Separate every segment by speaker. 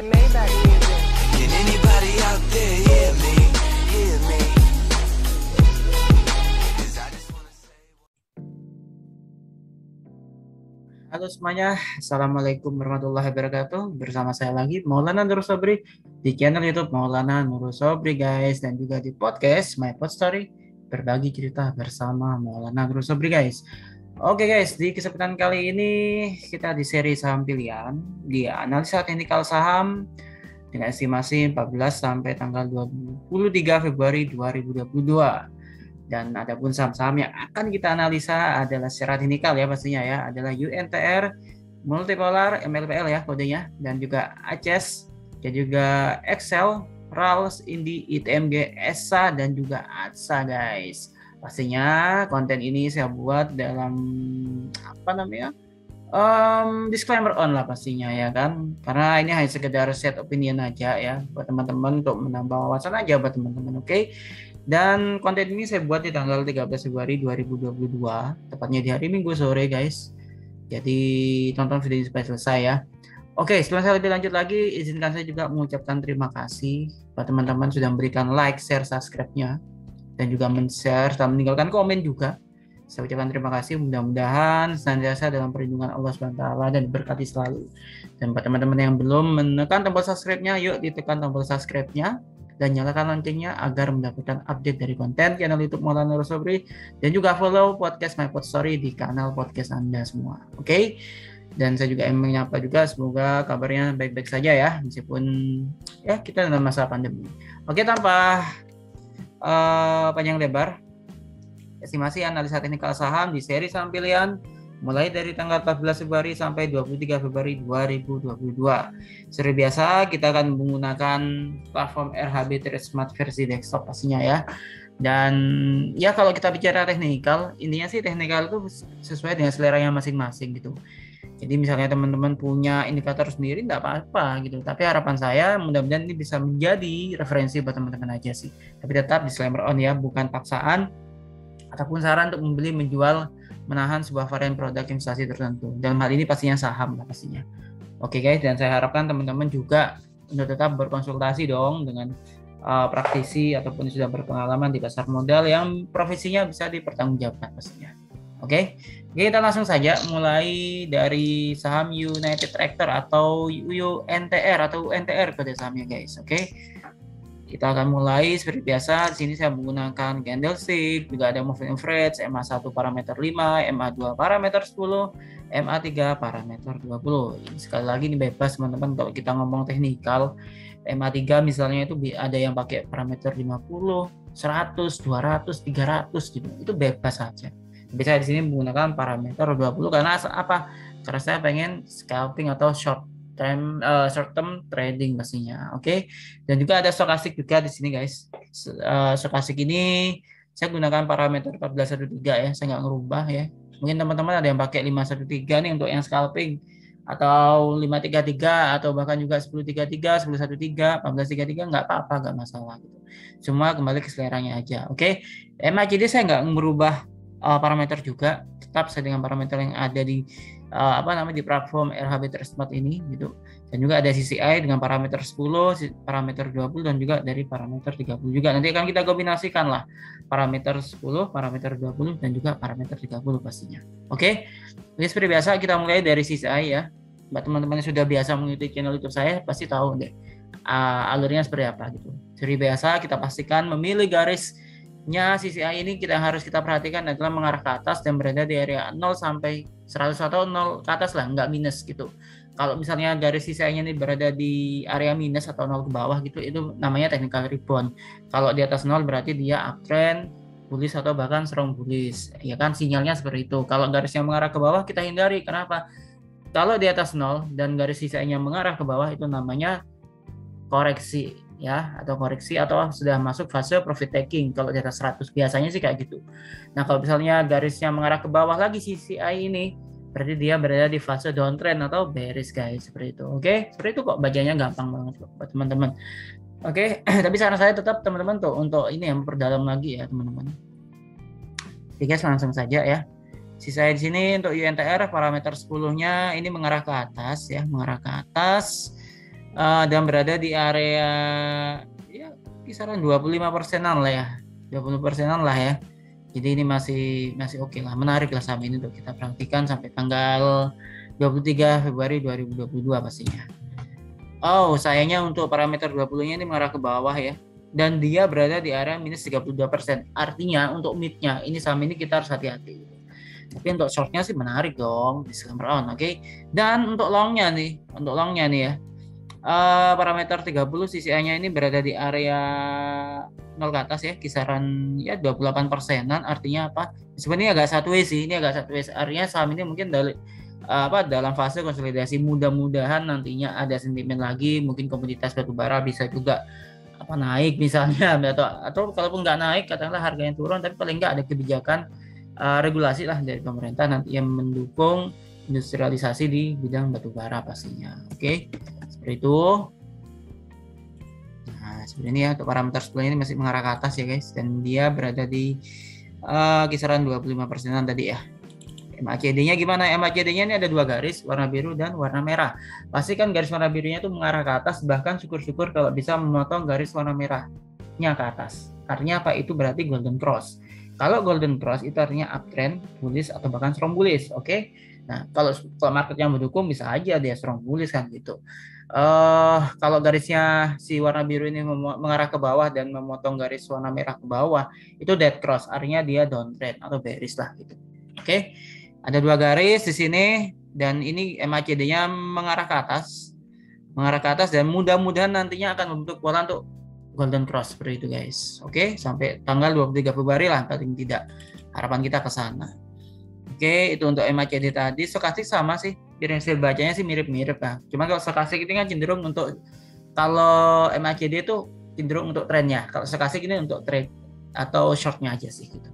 Speaker 1: Maybach music.
Speaker 2: Can anybody out there hear me? Hear me? 'Cause I just wanna say.
Speaker 3: Halo semuanya, Assalamualaikum warahmatullahi wabarakatuh. Bersama saya lagi Maulana Nurul Sobri di channel YouTube Maulana Nurul Sobri guys, dan juga di podcast My Pod Story, berbagi cerita bersama Maulana Nurul Sobri guys. Oke guys, di kesempatan kali ini kita di seri saham pilihan di analisa teknikal saham dengan estimasi 14 sampai tanggal 23 Februari 2022. Dan adapun saham-saham yang akan kita analisa adalah secara teknikal ya pastinya ya, adalah UNTR, Multipolar, MLPL ya kodenya, dan juga ACES, dan juga Excel, RALS, Indi, ITMG, ESA, dan juga ATSA guys. Pastinya konten ini saya buat dalam disclaimer on lah pastinya ya kan, karena ini hanya sekedar set opinion aja ya buat teman-teman, untuk menambah wawasan aja buat teman-teman. Oke. Dan konten ini saya buat di tanggal 13 Februari 2022, tepatnya di hari Minggu sore guys. Jadi tonton video ini sampai selesai ya. Oke, sebelum saya lebih lanjut lagi, izinkan saya juga mengucapkan terima kasih buat teman-teman sudah memberikan like, share, subscribe-nya, dan juga men-share dan meninggalkan komen juga. Saya ucapkan terima kasih, mudah-mudahan senantiasa dalam perlindungan Allah SWT dan diberkati selalu. Dan buat teman-teman yang belum menekan tombol subscribe-nya, yuk ditekan tombol subscribe-nya dan nyalakan loncengnya agar mendapatkan update dari konten channel YouTube Maulana Nurul Sobri, dan juga follow podcast My Pod Story di kanal podcast Anda semua. Oke? Dan saya juga ingin menyapa juga, semoga kabarnya baik-baik saja ya, meskipun ya kita dalam masa pandemi. Oke, tanpa panjang lebar, estimasi analisa teknikal saham di seri saham pilihan mulai dari tanggal 14 Februari sampai 23 Februari 2022. Seperti biasa kita akan menggunakan platform RHB Trade Smart versi desktop pastinya ya. Dan ya kalau kita bicara teknikal, intinya sih teknikal itu sesuai dengan seleranya masing-masing gitu. Jadi misalnya teman-teman punya indikator sendiri enggak apa-apa gitu. Tapi harapan saya mudah-mudahan ini bisa menjadi referensi buat teman-teman aja sih. Tapi tetap disclaimer on ya, bukan paksaan ataupun saran untuk membeli, menjual, menahan sebuah varian produk investasi tertentu. Dalam hal ini pastinya saham lah pastinya. Oke guys, dan saya harapkan teman-teman juga untuk tetap berkonsultasi dong dengan praktisi ataupun sudah berpengalaman di pasar modal yang profesinya bisa dipertanggungjawabkan pastinya. Oke, kita langsung saja mulai dari saham United Tractor atau UNTR atau UNTR kode sahamnya guys. Oke. Kita akan mulai seperti biasa. Di sini saya menggunakan candlestick, juga ada moving average, MA1 parameter 5, MA2 parameter 10, MA3 parameter 20. Ini sekali lagi ini bebas teman-teman, kalau kita ngomong teknikal, MA3 misalnya itu ada yang pakai parameter 50, 100, 200, 300 gitu. Itu bebas saja. Tapi saya di sini menggunakan parameter 20 karena apa? Karena saya pengen scalping atau short term trading pastinya. Oke. Dan juga ada stokastik juga di sini guys. Stokastik ini saya gunakan parameter 1413 ya, saya nggak ngerubah ya. Mungkin teman-teman ada yang pakai 513 nih untuk yang scalping, atau 533, atau bahkan juga 1033, 1013, 1433, nggak apa-apa, nggak masalah gitu. Cuma kembali ke seleranya aja. Oke. MACD saya nggak merubah parameter juga, tetap saya dengan parameter yang ada di di platform RHB Trade Smart ini gitu. Dan juga ada CCI dengan parameter 10, parameter 20, dan juga dari parameter 30 juga. Nanti akan kita kombinasikan lah parameter 10, parameter 20, dan juga parameter 30 pastinya. Oke. Jadi seperti biasa kita mulai dari CCI ya. Buat teman-teman yang sudah biasa mengikuti channel YouTube saya pasti tahu deh alurnya seperti apa gitu. Seperti biasa kita pastikan memilih garisnya CCI ini harus kita perhatikan adalah mengarah ke atas dan berada di area 0 sampai 100 atau 0 ke atas lah, nggak minus gitu. Kalau misalnya garis CCI-nya ini berada di area minus atau 0 ke bawah gitu, itu namanya technical rebound. Kalau di atas 0 berarti dia uptrend, bullish, atau bahkan strong bullish. Ya kan, sinyalnya seperti itu. Kalau garisnya mengarah ke bawah kita hindari. Kenapa? Kalau di atas 0 dan garis CCI-nya mengarah ke bawah itu namanya koreksi ya, atau koreksi atau sudah masuk fase profit taking. Kalau di atas 100 biasanya sih kayak gitu. Nah, kalau misalnya garisnya mengarah ke bawah lagi CCI ini, berarti dia berada di fase downtrend atau bearish guys, seperti itu. Oke, seperti itu kok, bacanya gampang banget loh buat teman-teman. Oke, tapi saran saya tetap teman-teman tuh untuk ini yang memperdalam lagi ya teman-teman. Oke guys, langsung saja ya. Sisa di sini untuk UNTR parameter 10-nya ini mengarah ke atas ya, mengarah ke atas. dan berada di area ya kisaran 25%-an lah ya. 20%-an lah ya. Jadi ini masih masih oke lah, menarik lah saham ini untuk kita perhatikan sampai tanggal 23 Februari 2022 pastinya. Oh, sayangnya untuk parameter 20-nya ini mengarah ke bawah ya. Dan dia berada di area minus 32%. Artinya untuk mid-nya ini saham ini kita harus hati-hati. Tapi untuk short-nya sih menarik dong, disclaimer on, oke. Dan untuk long-nya nih ya. Parameter 30 CCI-nya ini berada di area 0 ke atas ya, kisaran ya 28%-an. Artinya apa? Sebenarnya agak sideways sih, ini agak sideways. Artinya saham ini mungkin dalam fase konsolidasi, mudah-mudahan nantinya ada sentimen lagi, mungkin komoditas batubara bisa juga naik misalnya, atau kalaupun nggak naik katakanlah harganya turun, tapi paling nggak ada kebijakan regulasi lah dari pemerintah nanti yang mendukung industrialisasi di bidang batubara pastinya. Oke, seperti itu. Nah, sebenarnya untuk parameter 10 ini masih mengarah ke atas ya guys, dan dia berada di kisaran 25%-an tadi ya. MACD-nya gimana? MACD-nya ini ada dua garis, warna biru dan warna merah. Pastikan garis warna birunya itu mengarah ke atas, bahkan syukur-syukur kalau bisa memotong garis warna merahnya ke atas. Artinya apa? Itu berarti golden cross. Kalau golden cross itu artinya uptrend, bullish atau bahkan strong bullish, oke? Nah, kalau market yang mendukung bisa aja dia strong bullish kan gitu. Kalau garisnya si warna biru ini mengarah ke bawah dan memotong garis warna merah ke bawah, itu dead cross, artinya dia downtrend atau bearish lah gitu. Oke. Ada dua garis di sini dan ini MACD-nya mengarah ke atas dan mudah-mudahan nantinya akan membentuk pola untuk golden cross seperti itu guys. Oke, sampai tanggal 23 Februari lah paling tidak. Harapan kita ke sana. Oke, itu untuk MACD tadi. Stokastik sama sih, hasil bacanya sih mirip-mirip lah. Cuma kalau stokastik ini kan cenderung kalau MACD itu cenderung untuk trennya. Kalau stokastik ini untuk trade atau shortnya aja sih gitu.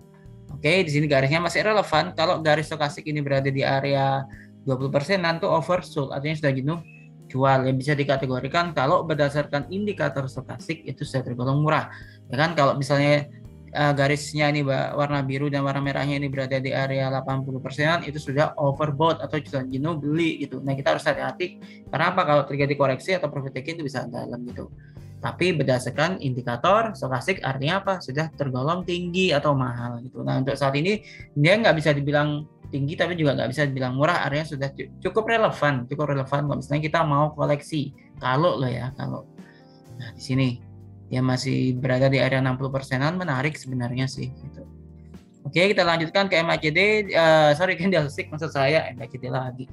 Speaker 3: Oke, di sini garisnya masih relevan. Kalau garis stokastik ini berada di area 20%, nanti oversold, artinya sudah jenuh jual. Yang bisa dikategorikan kalau berdasarkan indikator stokastik itu sudah tergolong murah. Ya kan, kalau misalnya garisnya ini warna biru dan warna merahnya ini berada di area 80%, itu sudah overbought atau sudah jenuh beli gitu. Nah, kita harus hati-hati. Kenapa? Kalau terjadi koreksi atau profit taking itu bisa dalam gitu. Tapi berdasarkan indikator stokastik artinya apa? Sudah tergolong tinggi atau mahal gitu. Nah, untuk saat ini dia nggak bisa dibilang tinggi tapi juga nggak bisa dibilang murah, artinya sudah cukup relevan kalau misalnya kita mau koleksi. Kalau nah di sini dia masih berada di area 60%-an, menarik sebenarnya sih gitu. Oke, kita lanjutkan ke MACD, candlestick maksud saya, MACD lagi.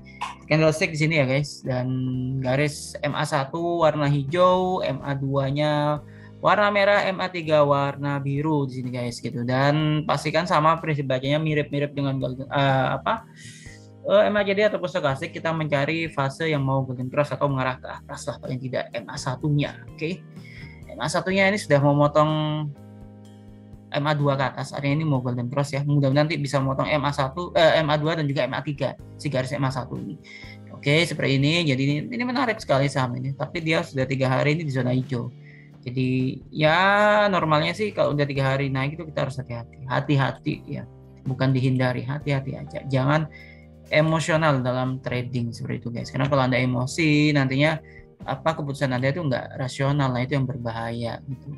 Speaker 3: Candlestick di sini ya guys, dan garis MA1 warna hijau, MA2-nya warna merah, MA3 warna biru di sini guys gitu. Dan pastikan sama prinsip bacanya mirip-mirip dengan MACD ataupun stokastik, kita mencari fase yang mau golden cross atau mengarah ke atas lah paling tidak MA1-nya. Oke. MA1-nya ini sudah memotong MA2 ke atas, artinya ini mau golden cross ya. Mudah-mudahan nanti bisa memotong MA2 dan juga MA3 si garis MA1 ini. Oke, seperti ini. Jadi ini menarik sekali saham ini. Tapi dia sudah 3 hari ini di zona hijau. Jadi ya normalnya sih kalau udah 3 hari naik itu kita harus hati-hati ya. Bukan dihindari, hati-hati aja. Jangan emosional dalam trading seperti itu guys. Karena kalau Anda emosi nantinya keputusan Anda itu nggak rasional, nah itu yang berbahaya gitu.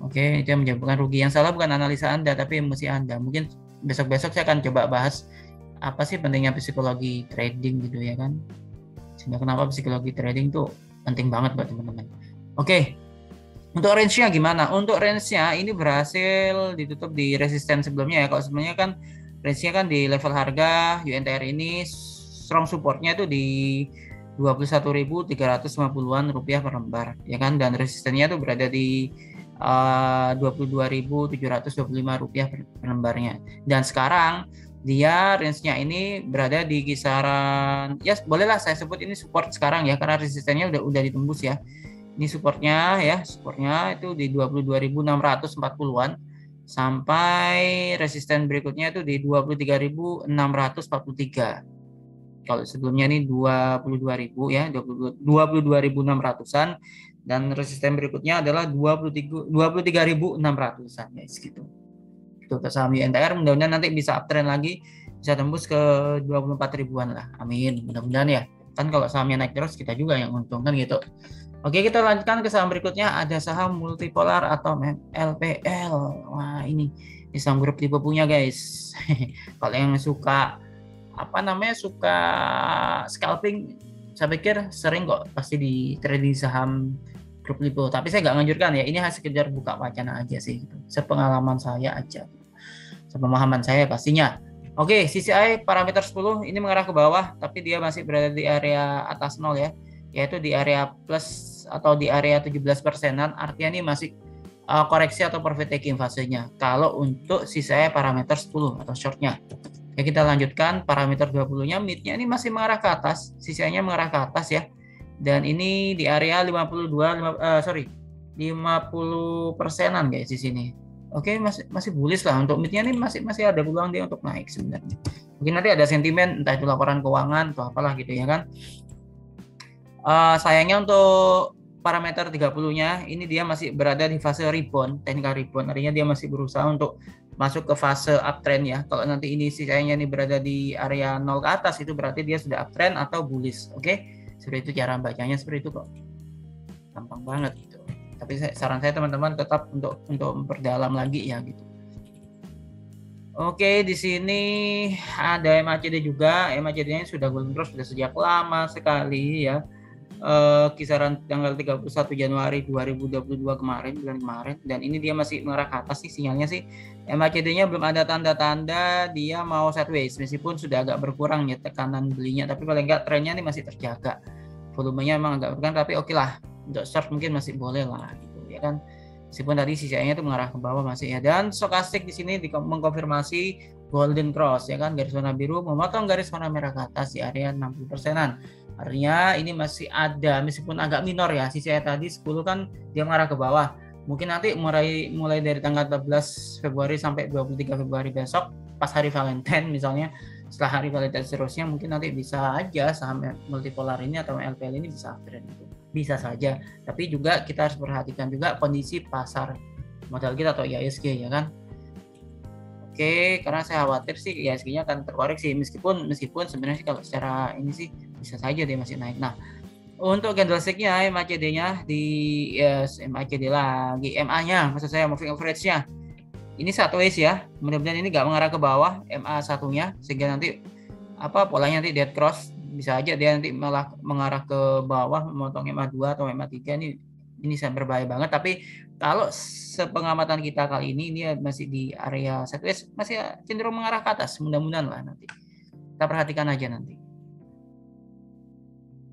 Speaker 3: Oke, itu yang menyebabkan rugi. Yang salah bukan analisa Anda, tapi emosi Anda. Mungkin besok-besok saya akan coba bahas apa sih pentingnya psikologi trading gitu ya kan. Sehingga kenapa psikologi trading tuh penting banget buat teman-teman. Oke, untuk range-nya gimana? Untuk range-nya ini berhasil ditutup di resisten sebelumnya ya. Kalau sebelumnya kan range-nya kan di level harga UNTR ini strong support-nya itu di 21.350-an rupiah per lembar ya kan, dan resistennya tuh berada di 22.725 rupiah per lembarnya. Dan sekarang dia range-nya ini berada di kisaran ya bolehlah saya sebut ini support sekarang ya, karena resistennya udah ditembus ya. Ini supportnya itu di 22.640-an sampai resisten berikutnya itu di 23.643. Kalau sebelumnya ini 22.000 ya, 22.600-an, dan resisten berikutnya adalah 23.600-an guys gitu. Itu saham UNTR, mudah-mudahan nanti bisa uptrend lagi, bisa tembus ke 24 ribuan lah. Amin, mudah-mudahan ya. Kan kalau sahamnya naik terus kita juga yang untung kan gitu. Oke, kita lanjutkan ke saham berikutnya. Ada saham Multipolar atau LPL. Wah, ini saham grup tipe punya guys. Kalau yang suka suka scalping, saya pikir sering kok pasti di trading saham grup lipo. Tapi saya nggak nganjurkan ya. Ini hanya sekedar buka wacana aja sih. Gitu. Sepengalaman saya aja. Sepemahaman saya pastinya. Oke, CCI parameter 10 ini mengarah ke bawah, tapi dia masih berada di area atas 0 ya, yaitu di area plus atau di area 17%-an, artinya ini masih koreksi atau profit taking fasenya. Kalau untuk CCI parameter 10 atau shortnya. Ya, kita lanjutkan parameter 20-nya, mid-nya ini masih mengarah ke atas, CCI-nya mengarah ke atas ya. Dan ini di area 50%-an guys di sini. Oke, masih bullish lah untuk mid-nya ini masih ada peluang dia untuk naik sebenarnya. Mungkin nanti ada sentimen entah itu laporan keuangan atau apalah gitu ya kan. Sayangnya untuk parameter 30-nya ini dia masih berada di fase rebound, technical rebound. Artinya dia masih berusaha untuk masuk ke fase uptrend ya. Kalau nanti ini sayangnya ini berada di area 0 ke atas, itu berarti dia sudah uptrend atau bullish. Oke, seperti itu cara bacanya, seperti itu kok. Gampang banget gitu. Tapi saran saya teman-teman tetap untuk memperdalam lagi ya gitu. Oke, di sini ada MACD juga. MACD-nya sudah golden cross sudah sejak lama sekali ya. Kisaran tanggal 31 Januari 2022 kemarin, bulan kemarin, dan ini dia masih mengarah ke atas sih sinyalnya sih. MACD-nya belum ada tanda-tanda dia mau sideways, meskipun sudah agak berkurang ya tekanan belinya, tapi paling enggak trennya ini masih terjaga. Volumenya emang agak berkurang, tapi oke lah. Untuk short mungkin masih boleh lah gitu ya kan. Meskipun tadi CCI-nya itu mengarah ke bawah masih ya. Dan stokastik di sini mengkonfirmasi golden cross ya kan, garis warna biru memotong garis warna merah ke atas di area 60%-an. Artinya ini masih ada, meskipun agak minor ya. CCI tadi 10 kan dia mengarah ke bawah. Mungkin nanti mulai dari tanggal 14 Februari sampai 23 Februari besok pas hari Valentine misalnya, setelah hari Valentine seterusnya mungkin nanti bisa aja saham multipolar ini atau LPL ini bisa uptrend gitu. Bisa saja, tapi juga kita harus perhatikan juga kondisi pasar modal kita atau IHSG ya kan. Oke, karena saya khawatir sih IHSG-nya akan terkoreksi meskipun sebenarnya sih kalau secara ini sih bisa saja dia masih naik. Nah, untuk candlestick-nya MACD-nya di MACD lagi, MA-nya maksud saya moving average-nya. Ini sideways ya. Mudah-mudahan ini nggak mengarah ke bawah MA satunya sehingga nanti polanya nanti dead cross. Bisa aja dia nanti malah mengarah ke bawah memotong MA2 atau MA3 ini sangat berbahaya banget. Tapi kalau sepengamatan kita kali ini masih di area sideways, masih cenderung mengarah ke atas. Mudah-mudahan lah nanti. Kita perhatikan aja nanti.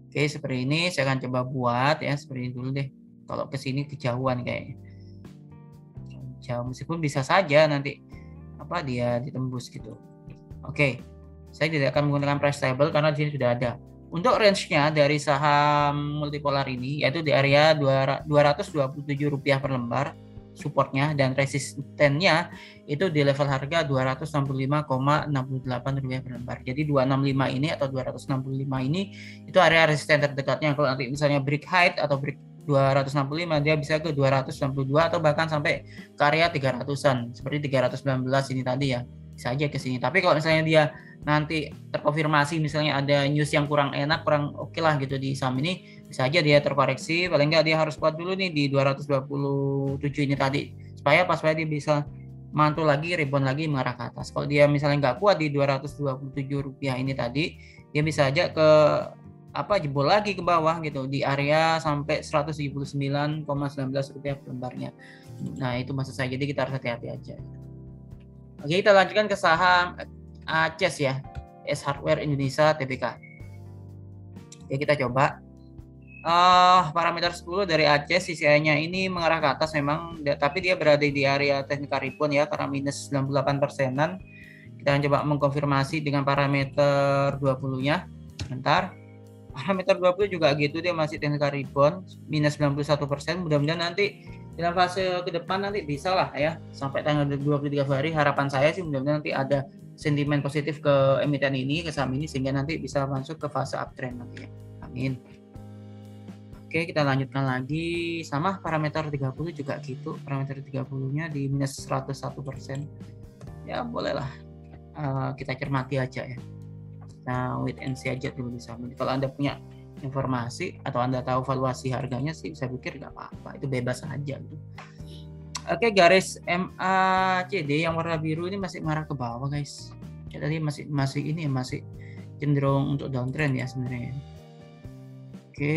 Speaker 3: Oke, seperti ini saya akan coba buat ya, seperti ini dulu deh. Kalau ke sini kejauhan kayaknya. Jauh, meskipun bisa saja nanti dia ditembus gitu. Oke. Saya tidak akan menggunakan price table karena di sini sudah ada. Untuk range-nya dari saham multipolar ini yaitu di area Rp227 per lembar supportnya, dan resistennya itu di level harga Rp265,68 per lembar. Jadi 265 ini atau 265 ini itu area resisten terdekatnya. Kalau nanti misalnya break height atau break 265 dia bisa ke 292 atau bahkan sampai ke area 300-an seperti 319 ini tadi ya. Bisa aja ke sini. Tapi kalau misalnya dia nanti terkonfirmasi misalnya ada news yang kurang enak, kurang oke lah gitu di saham ini, bisa aja dia terkoreksi. Paling nggak dia harus kuat dulu nih di 227 ini tadi supaya dia bisa mantul lagi, rebound lagi mengarah ke atas. Kalau dia misalnya nggak kuat di Rp227 ini tadi, dia bisa aja ke jebol lagi ke bawah gitu di area sampai Rp179,19 per lembarnya. Nah itu maksud saya, jadi kita harus hati-hati aja. Oke, kita lanjutkan ke saham ACES ya, S Hardware Indonesia Tbk. Oke, kita coba. Parameter 10 dari ACES CCI-nya ini mengarah ke atas memang, tapi dia berada di area technical rebound ya karena minus 98%-an. Kita akan coba mengkonfirmasi dengan parameter 20-nya. Bentar. Parameter 20 juga gitu, dia masih technical rebound minus 91%. Mudah-mudahan nanti dalam fase ke depan nanti bisa lah ya sampai tanggal 23 Februari. Harapan saya sih mudah-mudahan nanti ada sentimen positif ke emiten ini, ke saham ini, sehingga nanti bisa masuk ke fase uptrend nanti ya. Amin. Oke, kita lanjutkan lagi sama parameter 30 juga gitu. Parameter 30-nya di minus 101%. Ya bolehlah kita cermati aja ya. Kita kita wait and see aja dulu di saham ini. Kalau Anda punya informasi atau Anda tahu valuasi harganya sih, saya pikir nggak apa-apa, itu bebas aja gitu. Oke, garis MACD yang warna biru ini masih mengarah ke bawah guys. Ya, tadi masih cenderung untuk downtrend ya sebenarnya. Oke,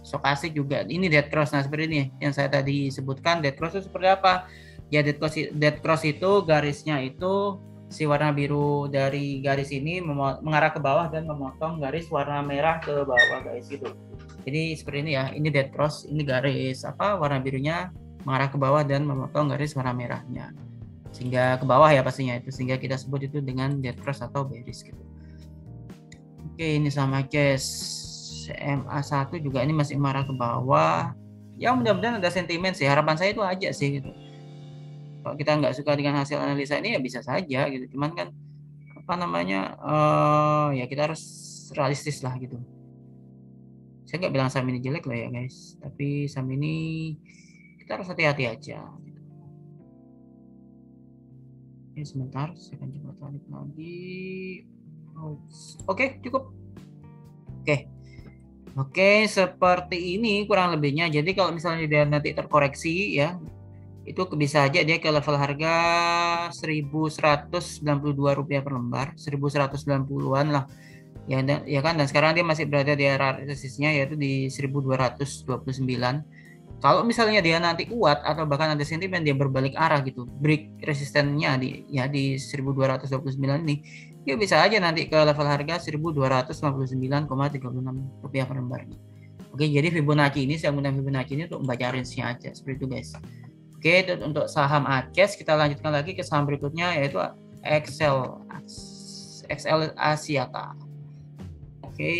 Speaker 3: stokastik juga ini dead cross. Nah, seperti ini yang saya tadi sebutkan, dead cross itu seperti apa? Ya, dead cross itu garisnya itu si warna biru dari garis ini mengarah ke bawah dan memotong garis warna merah ke bawah guys gitu. Jadi seperti ini ya, ini dead cross, ini garis warna birunya mengarah ke bawah dan memotong garis warna merahnya. Sehingga ke bawah ya pastinya itu, sehingga kita sebut itu dengan dead cross atau bearish gitu. Oke, ini sama case MA1 juga ini masih mengarah ke bawah. Ya mudah-mudahan ada sentimen sih, harapan saya itu aja sih gitu. Kalau kita nggak suka dengan hasil analisa ini ya bisa saja gitu, cuman kan ya kita harus realistis lah gitu. Saya nggak bilang saham ini jelek loh ya guys, tapi saham ini kita harus hati-hati aja gitu. Oke, sebentar saya akan coba tarik lagi. Oke, cukup. Oke, seperti ini kurang lebihnya. Jadi kalau misalnya dia nanti terkoreksi ya, itu bisa aja dia ke level harga Rp1.192 per lembar, 1.190-an lah. Ya kan, dan sekarang dia masih berada di area resistnya yaitu di 1.229. Kalau misalnya dia nanti kuat atau bahkan ada sentimen dia berbalik arah gitu, break resistennya di 1.229 ini, ya bisa aja nanti ke level harga Rp1.259,36 per lembarnya. Oke, jadi Fibonacci ini saya menggunakan Fibonacci ini untuk membaca range-nya aja seperti itu guys. Oke, untuk saham ACES kita lanjutkan lagi ke saham berikutnya yaitu XL Axiata. Oke,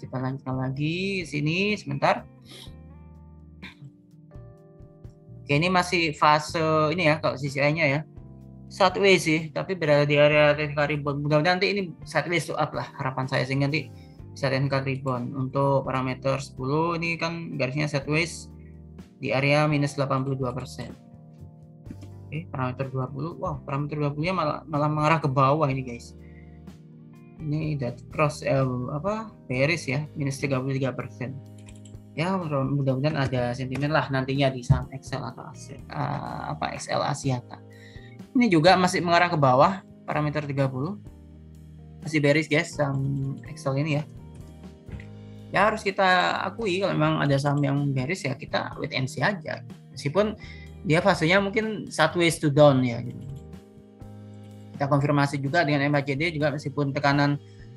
Speaker 3: kita lanjutkan lagi sini sebentar. Oke, ini masih fase ini ya kalau CCI-nya ya. Sideways sih, tapi berada di area technical rebound. Mudah-mudahan nanti ini sideways to up lah harapan saya, sehingga nanti bisa technical rebound. Untuk parameter 10 ini kan garisnya sideways di area minus 82%. Oke, parameter 20. Wow, parameter 20-nya malah mengarah ke bawah ini guys. Ini dead cross bearish ya, minus 33%. Ya mudah-mudahan ada sentimen lah nantinya di saham XL atau XL Axiata. Ini juga masih mengarah ke bawah, parameter 30. Masih bearish guys saham XL ini ya. Ya harus kita akui kalau memang ada saham yang bearish ya kita wait and see aja. Meskipun dia fasenya mungkin sideways to down ya gitu. Kita konfirmasi juga dengan MACD juga meskipun tekanan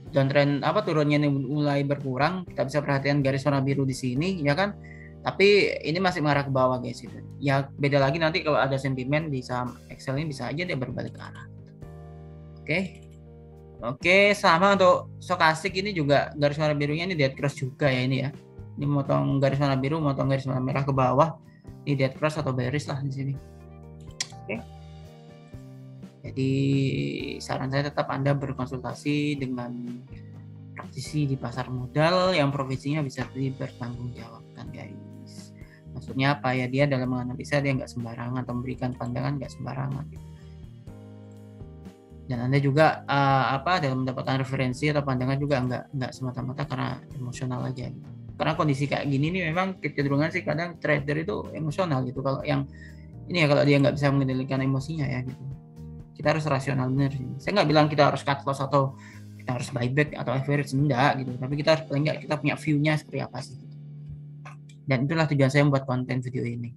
Speaker 3: downtrend turunnya ini mulai berkurang, kita bisa perhatikan garis warna biru di sini ya kan, tapi ini masih mengarah ke bawah guys gitu. Ya beda lagi nanti kalau ada sentimen di saham XL ini bisa aja dia berbalik arah. Oke, sama untuk stokastik ini juga garis warna birunya ini dead cross juga ya ini ya. Ini motong garis warna biru, motong garis warna merah ke bawah. Ini dead cross atau bearish lah di sini. Oke. Jadi saran saya tetap Anda berkonsultasi dengan praktisi di pasar modal yang profesinya bisa dipertanggungjawabkan guys. Maksudnya apa ya, dia dalam menganalisa dia nggak sembarangan atau memberikan pandangan nggak sembarangan gitu. Dan Anda juga dalam mendapatkan referensi atau pandangan juga nggak semata-mata karena emosional aja gitu. Karena kondisi kayak gini nih memang kecenderungan sih kadang trader itu emosional gitu. Kalau yang ini ya kalau dia nggak bisa mengendalikan emosinya ya gitu. Kita harus rasional bener sih. Saya nggak bilang kita harus cut loss atau kita harus buyback atau average, enggak gitu. Tapi kita harus paling nggak kita punya view-nya seperti apa sih. Dan itulah tujuan saya membuat konten video ini.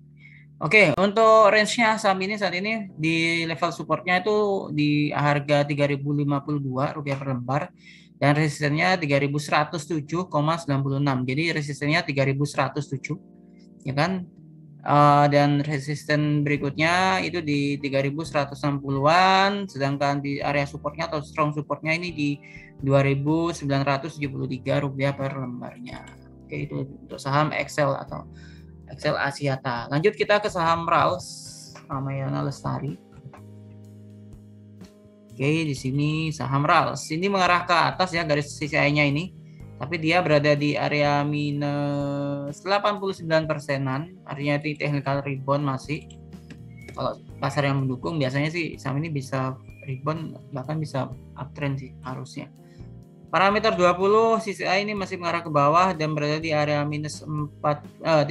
Speaker 3: Oke, untuk range-nya saham ini saat ini di level supportnya itu di harga Rp3.052 per lembar dan resistennya 3.107,96. Jadi resistennya 3.107 ya kan. Dan resisten berikutnya itu di 3.160-an, sedangkan di area supportnya atau strong supportnya ini di Rp2.973 per lembarnya. Oke, itu untuk saham XL atau XL Axiata. Lanjut kita ke saham RALS Ramayana Lestari. Oke, di sini saham RALS ini mengarah ke atas ya garis CCI-nya ini. Tapi dia berada di area minus 89%-an, artinya itu technical rebound masih. Kalau pasar yang mendukung biasanya sih saham ini bisa rebound, bahkan bisa uptrend sih harusnya. Parameter 20 CCI ini masih mengarah ke bawah dan berada di area minus 39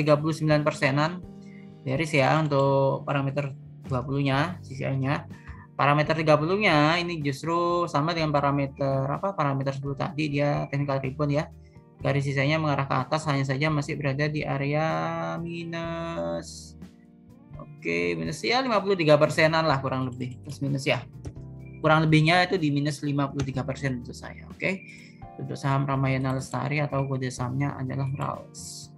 Speaker 3: persenan. Bearish ya untuk parameter 20-nya, CCI-nya. Parameter 30-nya ini justru sama dengan parameter 10 tadi, dia technical rebound ya. Garis sisanya mengarah ke atas, hanya saja masih berada di area minus minus ya 53 persenan lah kurang lebih, plus minus ya. Kurang lebihnya itu di minus 53% untuk saya. Oke. Untuk saham Ramayana Lestari atau kode sahamnya adalah RALS.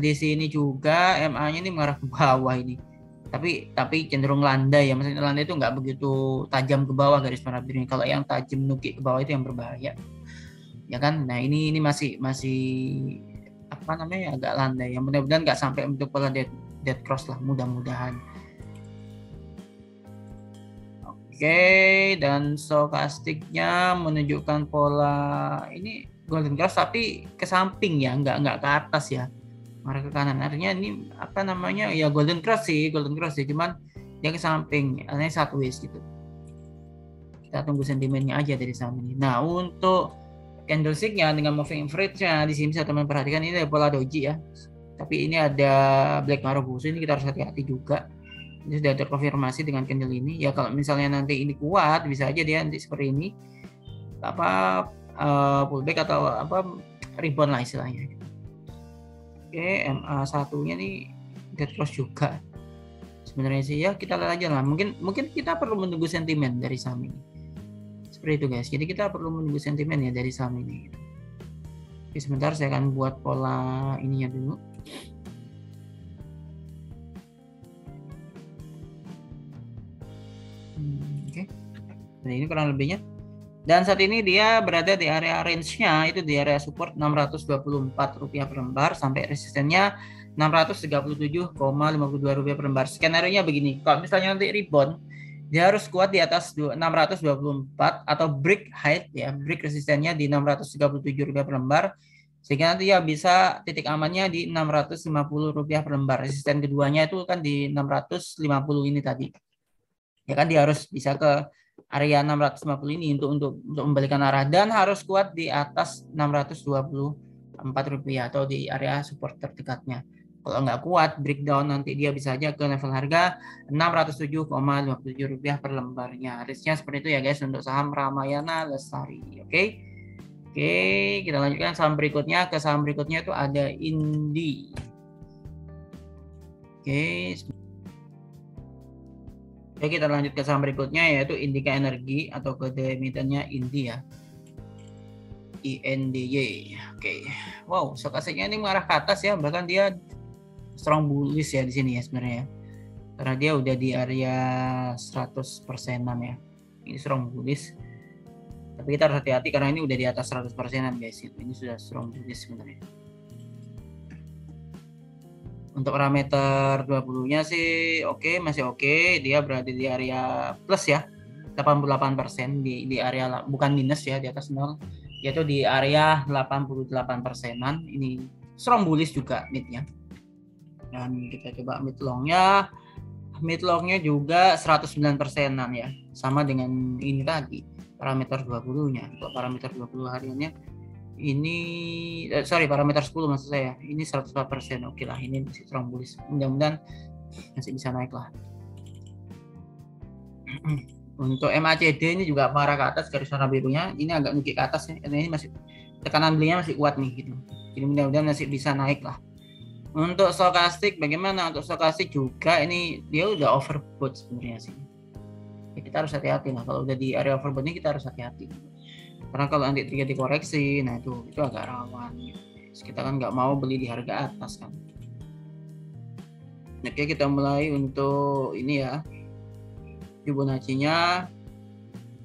Speaker 3: Di sini juga MA-nya ini mengarah ke bawah ini. Tapi cenderung landai ya. Maksudnya landai itu nggak begitu tajam ke bawah garis merah birunya. Kalau yang tajam nukik ke bawah itu yang berbahaya. Ya kan? Nah, ini masih apa namanya? Agak landai. Yang mudah-mudahan nggak sampai untuk pola dead cross lah, mudah-mudahan. Oke, dan stokastiknya menunjukkan pola ini golden cross tapi ke samping ya, nggak ke atas ya, marah ke kanan. Artinya ini apa namanya ya golden cross sih, cuman dia ke samping, artinya sideways gitu. Kita tunggu sentimennya aja dari saham ini. Nah, untuk candlesticknya dengan moving average-nya di sini bisa teman perhatikan ini ada pola doji ya, tapi ini ada black marubozu, ini kita harus hati-hati juga. Ini sudah terkonfirmasi dengan candle ini ya. Kalau misalnya nanti ini kuat, bisa aja dia nanti seperti ini pullback atau rebound lah istilahnya. Oke, MA1 nya nih dead cross juga sebenarnya sih ya. Kita lihat aja lah, mungkin kita perlu menunggu sentimen dari saham ini seperti itu guys. Jadi kita perlu menunggu sentimen ya dari saham ini. Oke, sebentar saya akan buat pola ininya dulu. Oke. Nah, ini kurang lebihnya. Dan saat ini dia berada di area range-nya, itu di area support Rp624 per lembar sampai resistennya Rp637,52 per lembar. Skenario-nya begini, kalau misalnya nanti rebound, dia harus kuat di atas 624 atau break height ya, break resistennya di Rp637 per lembar, sehingga nanti ya bisa titik amannya di Rp650 per lembar. Resisten keduanya itu kan di 650 ini tadi. Ya kan, dia harus bisa ke area 650 ini untuk membalikan arah, dan harus kuat di atas Rp624 atau di area support terdekatnya. Kalau nggak kuat breakdown, nanti dia bisa aja ke level harga Rp607,57 per lembarnya. Risknya seperti itu ya guys untuk saham Ramayana Lestari. Oke, kita lanjutkan saham berikutnya. Ke saham berikutnya itu ada Indi. Oke, kita lanjut ke saham berikutnya yaitu Indika Energi atau kode emitennya Indi ya. INDY. Oke. Wow, stokastiknya ini mengarah ke atas ya, bahkan dia strong bullish ya di sini ya sebenarnya. Karena dia udah di area 100%-an ya. Ini strong bullish. Tapi kita harus hati-hati karena ini udah di atas 100%-an guys. Ini sudah strong bullish sebenarnya. Untuk parameter 20-nya sih masih oke. Dia berada di area plus ya, 88% di area, bukan minus ya, di atas 0, yaitu di area 88%-an. Ini strong bullish juga mid-nya. Dan kita coba mid long-nya juga 109%-an ya, sama dengan ini tadi parameter 20-nya. Untuk parameter 20 hariannya ini parameter 10 maksud saya, ini 104%. Oke lah, ini masih strong bullish, mudah-mudahan masih bisa naik lah. Untuk MACD ini juga mengarah ke atas, garis warna birunya ini agak nukik ke atas ya, ini masih tekanan belinya masih kuat nih gitu, jadi mudah-mudahan masih bisa naik lah. Untuk stokastik bagaimana? Untuk stokastik juga ini dia udah overbought sebenarnya sih ya, kita harus hati-hati lah. Kalau udah di area overbought ini kita harus hati-hati, karena kalau nanti terjadi koreksi, nah itu agak rawan gitu. Kita kan nggak mau beli di harga atas kan. Oke, kita mulai untuk ini ya, Fibonacci-nya.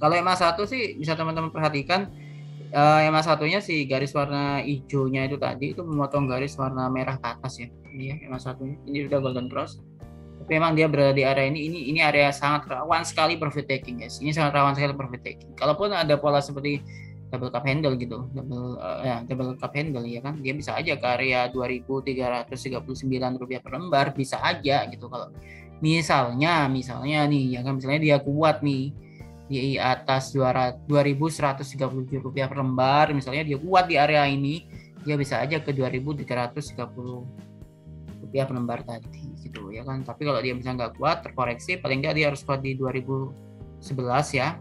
Speaker 3: Kalau MA1 sih bisa teman-teman perhatikan, MA1-nya si garis warna hijaunya itu tadi itu memotong garis warna merah ke atas ya. Ini ya MA1-nya, ini sudah golden cross. Tapi memang dia berada di area ini area sangat rawan sekali profit taking guys. Ini sangat rawan sekali profit taking. Kalaupun ada pola seperti double cup handle gitu, double cup handle ya kan, dia bisa aja ke area Rp2.339 per lembar, bisa aja gitu. Kalau misalnya nih ya kan, misalnya dia kuat nih di atas 2.137 rupiah per lembar, misalnya dia kuat di area ini, dia bisa aja ke 2.330 rupiah per lembar tadi gitu ya kan. Tapi kalau dia misalnya nggak kuat, terkoreksi, paling nggak dia harus kuat di 2011 ya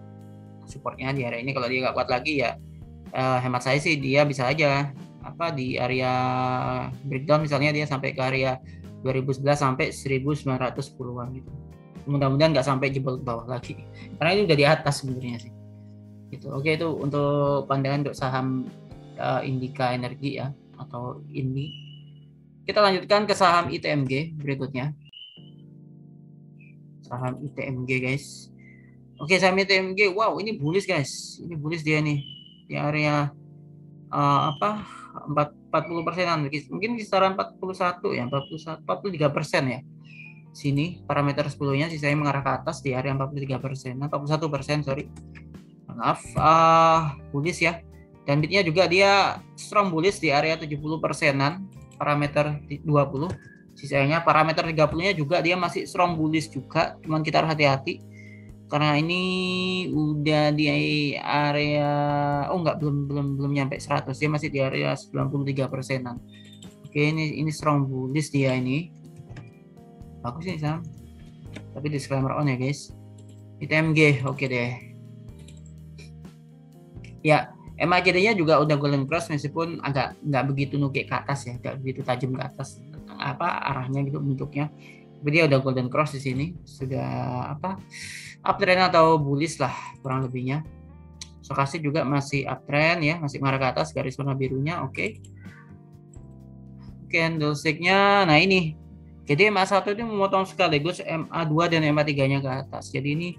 Speaker 3: supportnya di area ini. Kalau dia nggak kuat lagi ya hemat saya sih dia bisa aja di area breakdown, misalnya dia sampai ke area 2011 sampai 1910-an gitu. Mudah-mudahan nggak sampai jebol ke bawah lagi, karena ini udah di atas sebenarnya sih gitu. Oke, itu untuk pandangan untuk saham Indika Energi ya, atau INMI. Kita lanjutkan ke saham ITMG berikutnya, saham ITMG guys. Oke, saham ITMG, wow ini bullish guys, ini bullish dia nih di area 40%-an, mungkin kisaran 41 ya, 43% ya. Sini parameter 10-nya sisanya mengarah ke atas di area 43%, 41%, sorry. Maaf, bullish ya. Dan bitnya juga dia strong bullish di area 70%-an, parameter 20. Sisanya parameter 30-nya juga dia masih strong bullish juga, cuman kita harus hati-hati karena ini udah di area belum nyampe 100, dia masih di area 93%-an. Oke, ini strong bullish dia ini. Bagus nih saham. Tapi disclaimer on ya guys. ITMG oke deh. Ya, MACD-nya juga udah golden cross meskipun agak nggak begitu nukik ke atas ya, nggak begitu tajam ke atas arahnya gitu bentuknya. Tapi dia udah golden cross di sini, sudah uptrend atau bullish lah kurang lebihnya. Stokastik juga masih uptrend ya, masih mengarah ke atas, garis warna birunya oke. Candlestick-nya, nah ini. Jadi MA1 itu memotong sekaligus MA2 dan MA3-nya ke atas. Jadi ini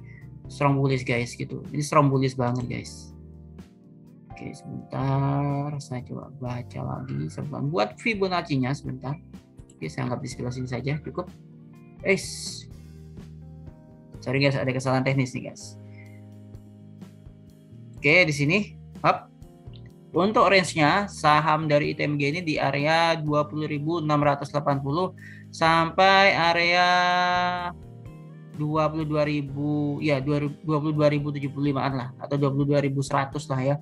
Speaker 3: strong bullish guys gitu. Ini strong bullish banget guys. Oke, sebentar saya coba baca lagi sebelum buat Fibonacci-nya sebentar. Oke, saya anggap di sebelah sini saja cukup. Sorry guys, ada kesalahan teknis nih guys. Oke, di sini up. Untuk range-nya saham dari ITMG ini di area 20.680 sampai area 22.000 ya, 22.075-an lah, atau 22.100 lah ya.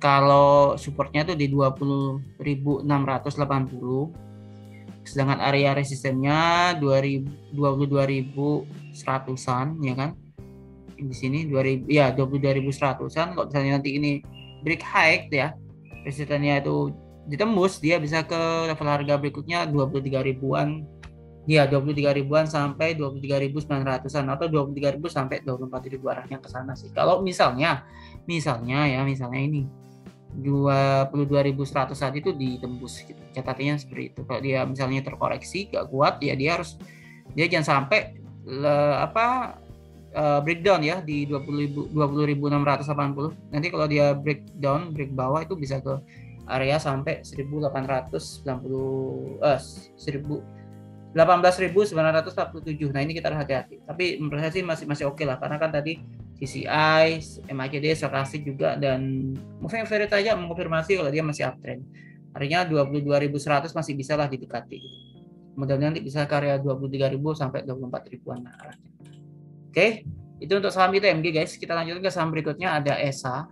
Speaker 3: Kalau supportnya tuh di 20.680, sedangkan area resistennya 22.100-an ya kan. Di sini 22.100-an. Kalau misalnya nanti ini break high ya, resistennya itu ditembus, dia bisa ke level harga berikutnya 23.000-an. Ya, 23.000-an sampai 23.900-an atau 23.000 sampai 24.000 arahnya ke sana sih. Kalau misalnya ini 22.100 saat itu ditembus gitu. Catatannya seperti itu. Kalau dia misalnya terkoreksi gak kuat ya dia jangan sampai breakdown ya di 20.680. Nanti kalau dia break bawah itu bisa ke area sampai 1897. Nah, ini kita harus hati-hati. Tapi menurut saya sih masih oke lah, karena kan tadi CCI, MACD, stokastik juga, dan moving average aja mengkonfirmasi kalau dia masih uptrend. Artinya 22.100 masih bisa lah didekati. Mudah-mudahan nanti bisa ke area 23.000 sampai 24.000-an arahnya. Oke, itu untuk saham ITMG guys. Kita lanjutkan ke saham berikutnya, ada ESA.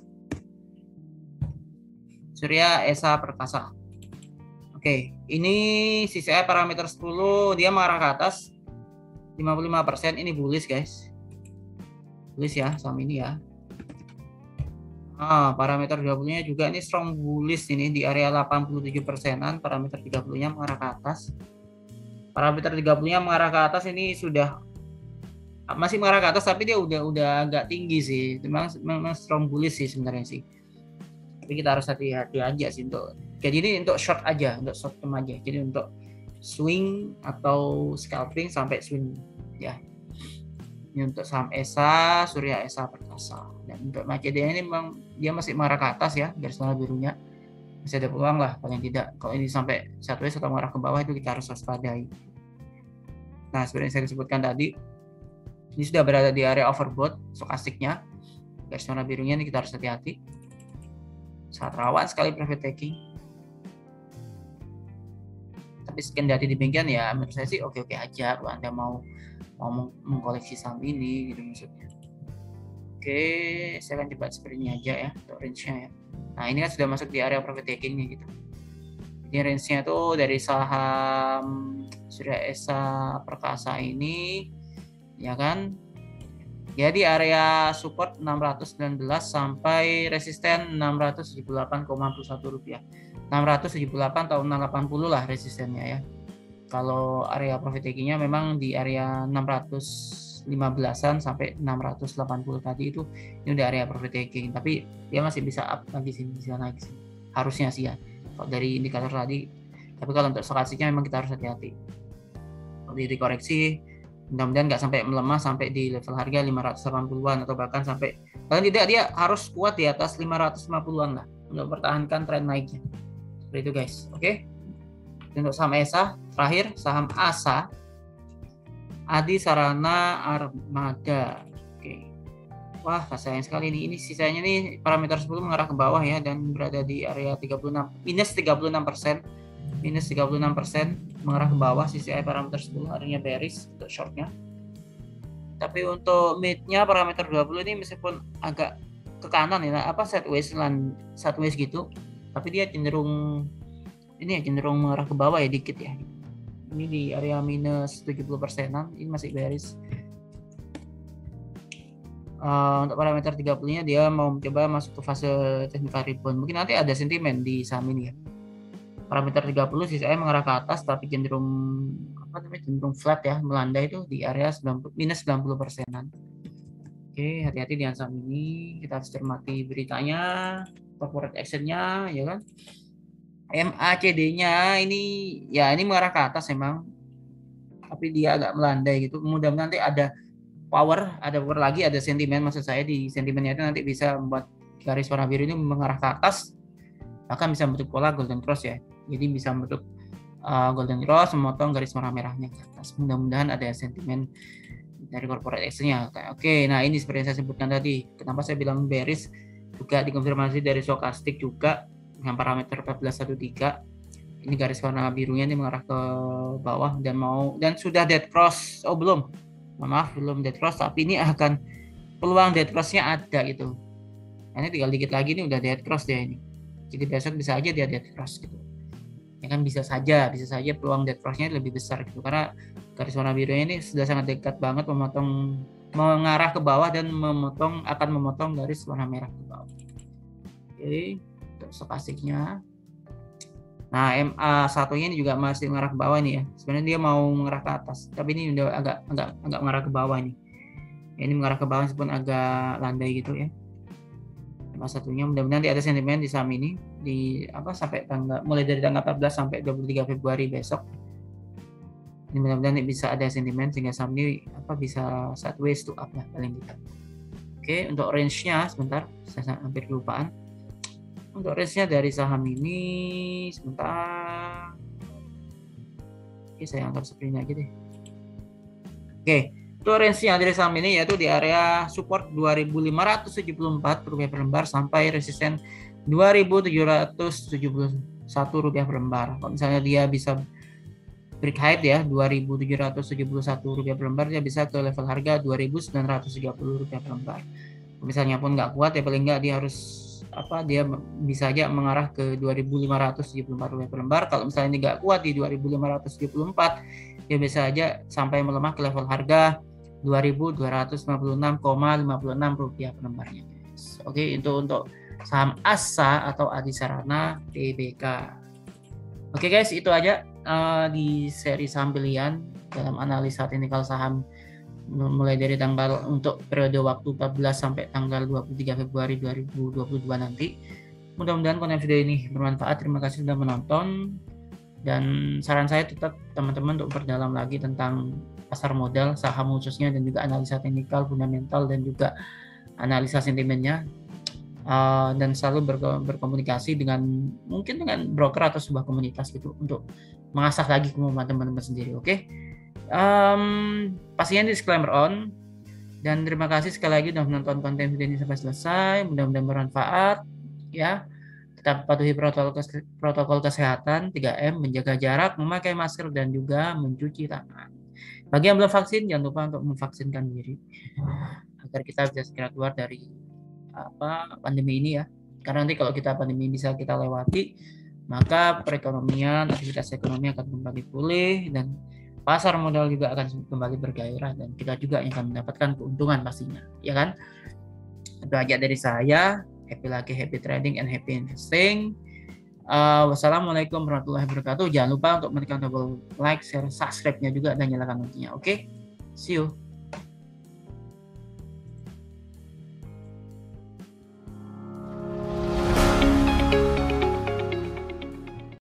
Speaker 3: Surya ESA Perkasa. Oke, ini CCI parameter 10 dia mengarah ke atas 55%, ini bullish guys. Bullish ya saham ini ya. Parameter 20-nya juga ini strong bullish ini di area 87%-an, parameter 30-nya mengarah ke atas. Parameter 30-nya mengarah ke atas, ini sudah masih mengarah ke atas tapi dia udah agak tinggi sih. Memang strong bullish sih sebenarnya sih. Tapi kita harus hati-hati aja sih jadi ini untuk short aja, untuk short term aja. Jadi untuk swing atau scalping sampai swing ya. Ini untuk saham ESA, Surya ESA Perkasa. Dan untuk MACD ini memang dia masih mengarah ke atas ya, garis warna birunya. Masih ada peluang lah paling tidak. Kalau ini sampai sideways atau mengarah ke bawah itu kita harus waspadai. Nah, seperti yang saya sebutkan tadi, ini sudah berada di area overbought stokastiknya. Garis warna birunya ini kita harus hati-hati. Sangat rawan sekali profit taking. Tapi kendati demikian ya menurut saya sih oke-oke aja kalau Anda mau mengkoleksi saham ini gitu maksudnya. Oke, saya akan coba seperti ini aja ya untuk range-nya ya. Nah, ini kan sudah masuk di area profit taking nih gitu. Jadi range-nya tuh dari saham Surya Esa Perkasa ini ya kan. Ya di area support 619 sampai resisten 678,41 rupiah. 678 atau 680 lah resistennya ya. Kalau area profit taking-nya memang di area 615-an sampai 680 tadi itu, ini udah area profit taking, tapi dia masih bisa up lagi sini, bisa naik sini. Harusnya sih ya. Kalau dari indikator tadi, tapi kalau untuk stokastiknya memang kita harus hati-hati. Kalau dikoreksi, mudah-mudahan nggak sampai melemah sampai di level harga 580-an atau bahkan sampai, paling tidak dia harus kuat di atas 550-an lah untuk mempertahankan tren naiknya. Seperti itu guys, oke. Untuk saham ESA, terakhir saham ASA, Adi Sarana Armada. Oke. Wah, sayang sekali nih. Ini sisanya nih parameter 10 mengarah ke bawah ya dan berada di area 36 minus 36%. Minus 36% mengarah ke bawah, sisi parameter 10 artinya bearish untuk shortnya. Tapi untuk mid-nya parameter 20 ini meskipun agak ke kanan ya, sideways gitu, tapi dia cenderung mengarah ke bawah ya dikit ya. Ini di area minus 70%-an, ini masih bearish. Untuk parameter 30-nya dia mau mencoba masuk ke fase technical rebound. Mungkin nanti ada sentimen di saham ini ya. Parameter 30 sisanya mengarah ke atas tapi cenderung flat ya, melandai itu di area minus 90%-an. Oke, hati-hati di saham ini, kita harus cermati beritanya, corporate action-nya ya kan. MACD-nya ini mengarah ke atas memang, tapi dia agak melandai gitu. Mudah-mudahan nanti ada power lagi, ada sentimen, maksud saya di sentimennya itu nanti bisa membuat garis warna biru ini mengarah ke atas, bahkan bisa bentuk pola golden cross ya. Jadi bisa bentuk golden cross memotong garis warna merahnya ke atas. Mudah-mudahan ada sentimen dari corporate action-nya. Oke, nah ini seperti yang saya sebutkan tadi. Kenapa saya bilang bearish, juga dikonfirmasi dari stokastik juga dengan parameter 1413. Ini garis warna birunya ini mengarah ke bawah dan sudah dead cross. Oh belum, maaf belum dead cross, tapi ini akan peluang dead cross-nya ada gitu. Ini tinggal dikit lagi ini udah dead cross dia ini. Jadi besok bisa aja dia dead cross gitu. Ya kan bisa saja peluang dead cross-nya lebih besar gitu, karena garis warna birunya ini sudah sangat dekat banget mengarah ke bawah dan akan memotong garis warna merah ke bawah. Oke, untuk stokastiknya. Nah, MA1-nya ini juga masih mengarah ke bawah nih ya. Sebenarnya dia mau mengarah ke atas, tapi ini udah agak mengarah ke bawah nih. Ini mengarah ke bawah meskipun agak landai gitu ya. MA1-nya mudah-mudahan nanti ada sentimen di saham ini sampai mulai dari tanggal 14 sampai 23 Februari besok. Ini mudah-mudahan bisa ada sentimen sehingga saham ini bisa sideways to up lah paling tidak. Oke, untuk range-nya sebentar, saya hampir kelupaan. Untuk range-nya dari saham ini sebentar. Oke, saya angkat seperti ini aja deh. Oke, untuk range-nya dari saham ini yaitu di area support 2.574 rupiah per lembar sampai resisten 2.771 rupiah per lembar. Kalau misalnya dia bisa break high ya 2.771 rupiah per lembar, dia bisa ke level harga 2.930 rupiah per lembar. Misalnya pun nggak kuat ya paling nggak dia harus dia bisa aja mengarah ke 2.574 rupiah per lembar. Kalau misalnya ini nggak kuat di 2.574, dia bisa aja sampai melemah ke level harga 2.256,56 rupiah per lembarnya. Oke, itu untuk saham ASA atau Adi Sarana Tbk. Oke guys, itu aja di seri saham pilihan dalam analisa teknikal saham mulai dari tanggal untuk periode waktu 14 sampai tanggal 23 Februari 2022 nanti. Mudah-mudahan konten video ini bermanfaat. Terima kasih sudah menonton, dan saran saya tetap teman-teman untuk berdalam lagi tentang pasar modal, saham khususnya, dan juga analisa teknikal, fundamental, dan juga analisa sentimennya, dan selalu berkomunikasi mungkin dengan broker atau sebuah komunitas gitu untuk mengasah lagi kemampuan teman-teman sendiri. Oke? Pastinya disclaimer on, dan terima kasih sekali lagi sudah menonton konten video ini sampai selesai. Mudah-mudahan bermanfaat ya. Tetap patuhi protokol kesehatan 3M, menjaga jarak, memakai masker, dan juga mencuci tangan. Bagi yang belum vaksin, jangan lupa untuk memvaksinkan diri agar kita bisa segera keluar dari pandemi ini ya. Karena nanti kalau kita pandemi bisa kita lewati, maka perekonomian, aktivitas ekonomi akan kembali pulih dan pasar modal juga akan kembali bergairah dan kita juga yang akan mendapatkan keuntungan pastinya, ya kan? Itu aja dari saya. Happy lucky, happy trading, and happy investing. Wassalamualaikum warahmatullahi wabarakatuh. Jangan lupa untuk menekan tombol like, share, subscribe-nya juga dan nyalakan loncengnya. Oke, see you.